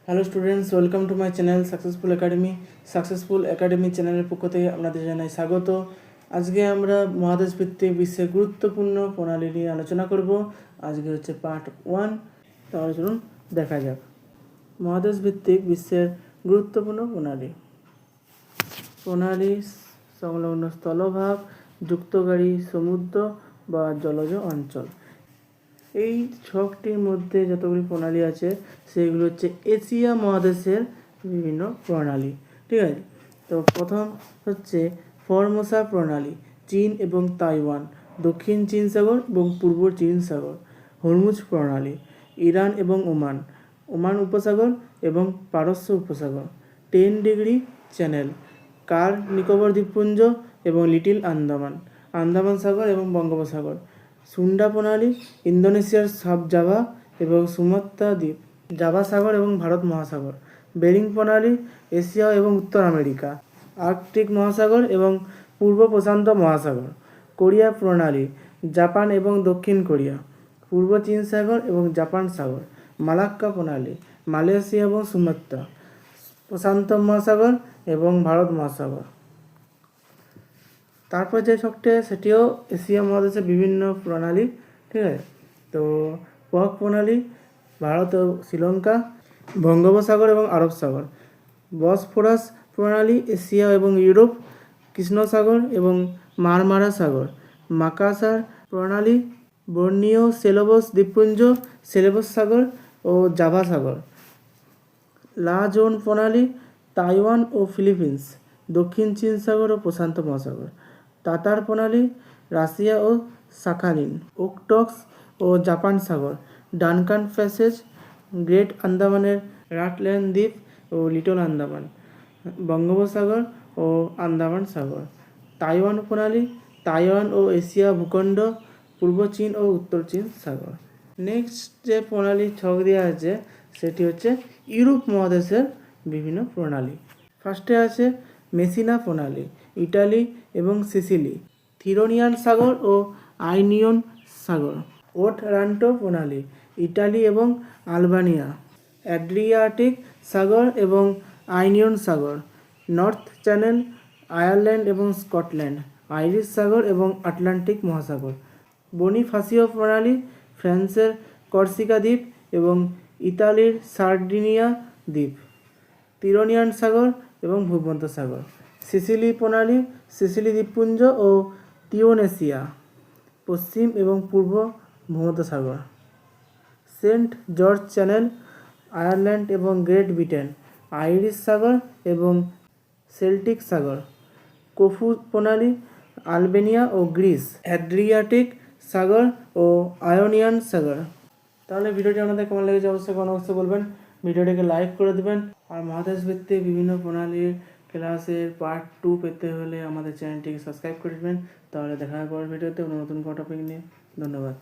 Hello students, welcome to my channel successful academy চ্যানেলের পক্ষ থেকে আপনাদের জানাই স্বাগত। আজকে আমরা মহাদেশ ভিত্তিক বিশ্বের গুরুত্বপূর্ণ প্রণালী নিয়ে আলোচনা করব। আজকে হচ্ছে পার্ট 1। তাহলে চলুন দেখা যাক মহাদেশ ভিত্তিক বিশ্বের গুরুত্বপূর্ণ প্রণালী সংলগ্ন স্থলভাগ, যুক্তগাড়ি সমুদ্র বা জলজ অঞ্চল। এই ছকটির মধ্যে যতগুলি প্রণালী আছে সেগুলো হচ্ছে এশিয়া মহাদেশের বিভিন্ন প্রণালী। ঠিক আছে, তো প্রথম হচ্ছে ফরমোসা প্রণালী, চীন এবং তাইওয়ান, দক্ষিণ চীন সাগর এবং পূর্ব চীন সাগর। হরমুজ প্রণালী, ইরান এবং ওমান উপসাগর এবং পারস্য উপসাগর। 10 ডিগ্রি চ্যানেল, কার নিকোবর দ্বীপপুঞ্জ এবং লিটিল আন্দামান সাগর এবং বঙ্গোপসাগর। সুন্ডা প্রণালী, ইন্দোনেশিয়ার সাব জাভা এবং সুমাত্রা দ্বীপ, জাভা সাগর এবং ভারত মহাসাগর। বেরিং প্রণালী, এশিয়া এবং উত্তর আমেরিকা, আর্কটিক মহাসাগর এবং পূর্ব প্রশান্ত মহাসাগর। কোরিয়া প্রণালী, জাপান এবং দক্ষিণ কোরিয়া, পূর্ব চীন সাগর এবং জাপান সাগর। মালাক্কা প্রণালী, মালয়েশিয়া এবং সুমাত্রা, প্রশান্ত মহাসাগর এবং ভারত মহাসাগর। তারপর যে ছকটি সেটিও এশিয়া মহাদেশের বিভিন্ন প্রণালী। ঠিক আছে, তো পক প্রণালী, ভারত ও শ্রীলঙ্কা, বঙ্গোপসাগর এবং আরব সাগর। বসফোরাস প্রণালী, এশিয়া এবং ইউরোপ, কৃষ্ণ সাগর এবং মারমারা সাগর। মাকাসার প্রণালী, বর্নিও সেলেবস দ্বীপপুঞ্জ, সেলেবস সাগর ও জাভা সাগর। লা জোন প্রণালী, তাইওয়ান ও ফিলিপিন্স, দক্ষিণ চীন সাগর ও প্রশান্ত মহাসাগর। তাতার প্রণালী, রাশিয়া ও শাখালিন, ওকটক্স ও জাপান সাগর। ডানকান প্যাসেজ, গ্রেট আন্দামানের রাটল্যান্ড দ্বীপ ও লিটল আন্দামান, বঙ্গোপসাগর ও আন্দামান সাগর। তাইওয়ান প্রণালী, তাইওয়ান ও এশিয়া ভূখণ্ড, পূর্ব চীন ও উত্তর চীন সাগর। নেক্সট যে প্রণালী ছক দেওয়া আছে সেটি হচ্ছে ইউরোপ মহাদেশের বিভিন্ন প্রণালী। ফার্স্টে আছে মেসিনা প্রণালী, ইটালি এবং সিসিলি, থিরোনিয়ান সাগর ও আইনিয়ন সাগর। ওটরান্টো প্রণালী, ইটালি এবং আলবানিয়া, অ্যাড্রিয়াটিক সাগর এবং আইনিয়ন সাগর। নর্থ চ্যানেল, আয়ারল্যান্ড এবং স্কটল্যান্ড, আইরিশ সাগর এবং আটলান্টিক মহাসাগর। বনিফাসিও প্রণালী, ফ্রান্সের কর্সিকা দ্বীপ এবং ইতালির সার্ডিনিয়া দ্বীপ, তিরোনিয়ান সাগর এবং ভূমধ্যসাগর। সিসিলি প্রণালী, সিসিলি দ্বীপপুঞ্জ ও তিউনেসিয়া, পশ্চিম এবং পূর্ব ভূমধ্যসাগর। সেন্ট জর্জ চ্যানেল, আয়ারল্যান্ড এবং গ্রেট ব্রিটেন, আইরিশ সাগর এবং সেল্টিক সাগর। কোফু প্রণালী, আলবেনিয়া ও গ্রিস, অ্যাড্রিয়াটিক সাগর ও আয়োনিয়ান সাগর। তাহলে ভিডিওটি আপনাদের কেমন লেগেছে অবশ্যই অবশ্যই বলবেন। ভিডিওটিকে লাইক করে দেবেন। আর মহাদেশ ভিত্তিক বিভিন্ন প্রণালীর ক্লাসের পার্ট 2 পেতে হলে আমাদের চ্যানেলটিকে সাবস্ক্রাইব করে দেবেন। তাহলে দেখা হবে পরের ভিডিওতে নতুন কোনো টপিক নিয়ে। ধন্যবাদ।